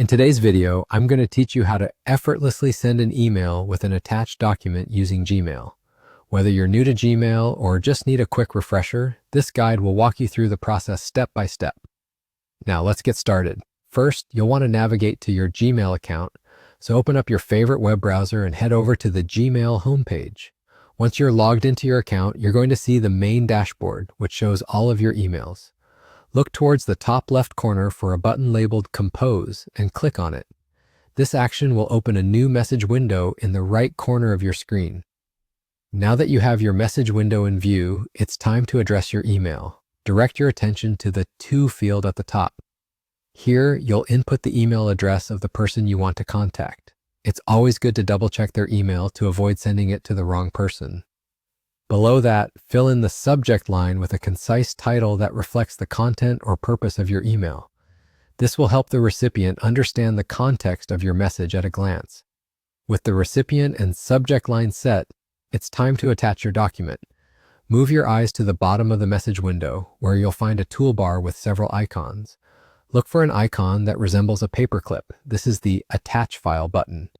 In today's video, I'm going to teach you how to effortlessly send an email with an attached document using Gmail. Whether you're new to Gmail or just need a quick refresher, this guide will walk you through the process step by step. Now let's get started. First, you'll want to navigate to your Gmail account, so open up your favorite web browser and head over to the Gmail homepage. Once you're logged into your account, you're going to see the main dashboard, which shows all of your emails. Look towards the top left corner for a button labeled Compose and click on it. This action will open a new message window in the right corner of your screen. Now that you have your message window in view, it's time to address your email. Direct your attention to the To field at the top. Here, you'll input the email address of the person you want to contact. It's always good to double check their email to avoid sending it to the wrong person. Below that, fill in the subject line with a concise title that reflects the content or purpose of your email. This will help the recipient understand the context of your message at a glance. With the recipient and subject line set, it's time to attach your document. Move your eyes to the bottom of the message window, where you'll find a toolbar with several icons. Look for an icon that resembles a paperclip. This is the Attach File button.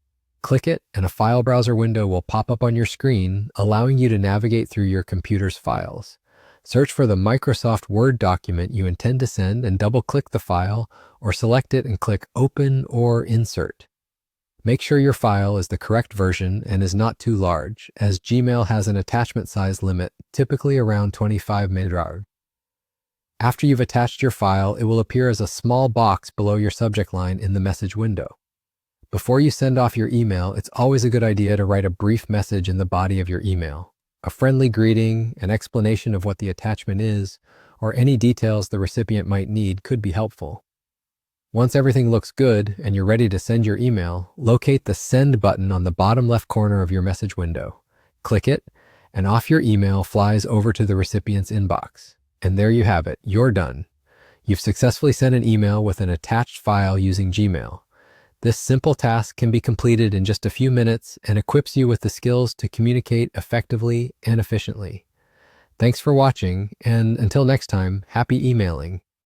Click it, and a file browser window will pop up on your screen, allowing you to navigate through your computer's files. Search for the Microsoft Word document you intend to send and double-click the file, or select it and click Open or Insert. Make sure your file is the correct version and is not too large, as Gmail has an attachment size limit, typically around 25 MB. After you've attached your file, it will appear as a small box below your subject line in the message window. Before you send off your email, it's always a good idea to write a brief message in the body of your email. A friendly greeting, an explanation of what the attachment is, or any details the recipient might need could be helpful. Once everything looks good and you're ready to send your email, locate the Send button on the bottom left corner of your message window. Click it, and off your email flies over to the recipient's inbox. And there you have it, you're done. You've successfully sent an email with an attached file using Gmail. This simple task can be completed in just a few minutes and equips you with the skills to communicate effectively and efficiently. Thanks for watching, and until next time, happy emailing.